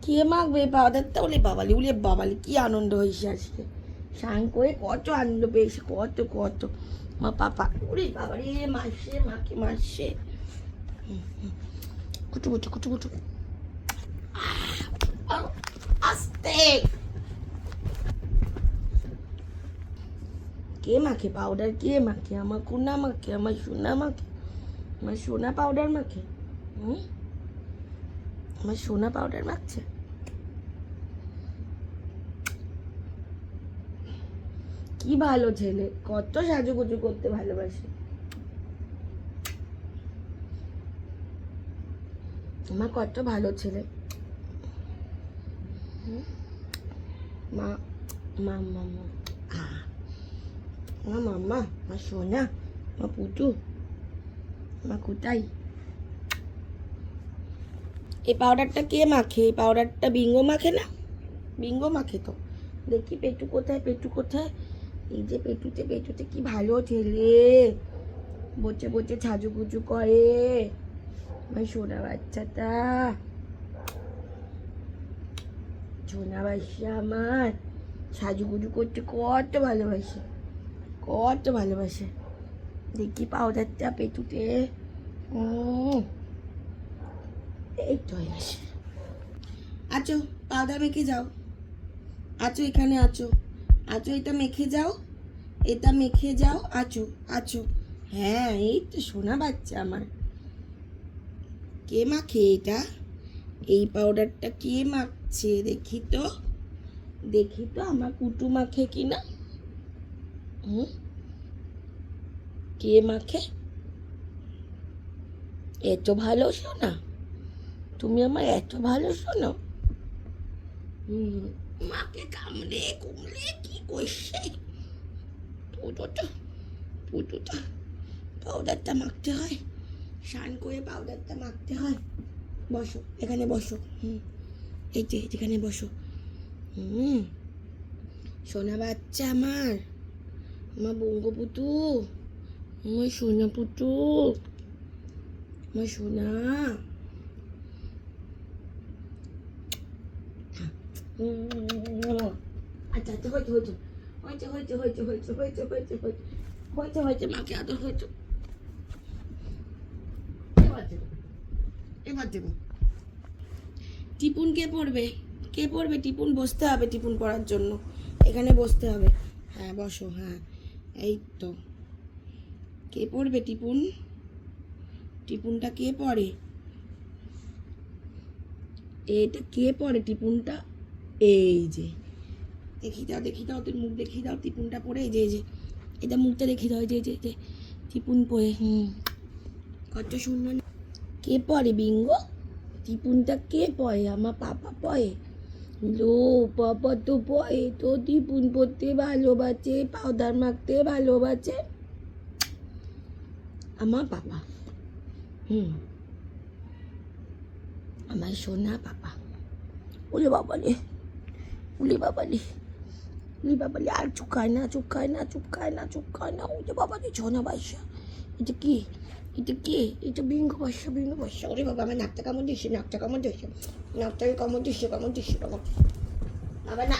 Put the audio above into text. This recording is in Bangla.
কে মাখবে পাউডারটা? উলে বাবালি কি আনন্দ হয়েছে আজকে। স্নান করে কত আনন্দ পেয়েছে, কত কত। মা পাপা ওরে বাবারে মাসে মাকে মাসে কুটু কুটু কুটু কুটু আস্তে। কে মাখে পাউডার? কে মাখে? আমার কোনা মাখে, আমার সোনা মাখে, আমার সোনা পাউডার মাখে। আমার সোনা পাউডার মাখছে। কি ভালো ছেলে, কত সাজুগুজু করতে ভালোবাসে। আমার কত ভালো ছেলে। মা মা মামা মা মাম্মা, মা সোনা, মা পুটু, মা কোথায়? এই পাউডারটা কে মাখে? এই পাউডারটা বিঙ্গো মাখে না? বিঙ্গো মাখে তো। দেখি পেটু কোথায়, পেটু কোথায়? এই যে পেটুতে, পেটুতে কি ভালো ছেলে, বসে বসে সাজুগুজু করে। আমার সোনা বাচ্চাটা, সোনা বাচ্চা আমার সাজুগুজু করতে কত ভালোবাসে, কত ভালোবাসে। দেখি পাউডারটা পেটুতে। এই তো হয়ে গেছে। আচো পাউডার মেখে যাও। আচো এখানে আচো, আচো এটা মেখে যাও, এটা মেখে যাও। আচো আচো, হ্যাঁ এই তো সোনা বাচ্চা আমার। কে মাখে এটা? এই পাউডারটা কে মাখছে? দেখি তো, দেখি তো আমার কুটু মাখে কিনা। কে মাখে? এত ভালো শোনা, তুমি আমার এত ভালো শোনো। মাকে কামড়ে কুমড়ে কি করছে? পুটুটা, পুটুটা পাউডারটা মাখতে হয়, স্নান করে পাউডারটা মাখতে হয়। বসো এখানে বসো। এই যে এখানে বসো। সোনা বাচ্চা আমার, আমার বঙ্গপুতু, আমার সোনা পুতু, আমার সোনা। আচ্ছা আচ্ছা হয়েছে হয়েছে হয়েছে হয়েছে হয়েছে হয়েছে হয়েছে হয়েছে হয়েছে হয়েছে হয়েছে মাকে আদর হয়েছে। এবার দেবো। টিপুন কে পড়বে? কে পড়বে? টিপুন বসতে হবে, টিপুন পড়ার জন্য এখানে বসতে হবে। হ্যাঁ বসো, হ্যাঁ এই তো। কে পড়বে টিপুন? টিপুনটা কে পড়ে? এটা কে পড়ে টিপুনটা? এই যে দেখি দাও, দেখি দাও, তুই মুখ দেখি দাও। টিপুনটা পড়ে এই যে, এই যে এটা মুখটা দেখি দাও, যে যে যে টিপুন পড়ে। কত সুন্দর। কে পড়ে বিঙ্গো? টিপুনটা কে পড়ে? আমার পাপা পড়ে। লো পাপা তো পড়ে তো। টিপুন পড়তে ভালোবাসে, পাউডার মাখতে ভালোবাসে আমার পাপা। আমার সোনা পাপা। ওলে বাবালে, উলি বাবালি, উলি বাবালি। আর চুপকায় না, চুপকায় না, চুপকায় না, চুপকায় না। ওই যে বাবালি সোনা বাসা। এটা কি? এটা কি? এটা বিঙ্গো বাসা, বিঙ্গো বাসা। ওরে বাবা আমার নাকটা কামড় দিচ্ছে, নাকটা কামড় দিচ্ছে, নাকটাকে কামড় দিচ্ছে, কামড় দিচ্ছে, কামড়। বাবা না।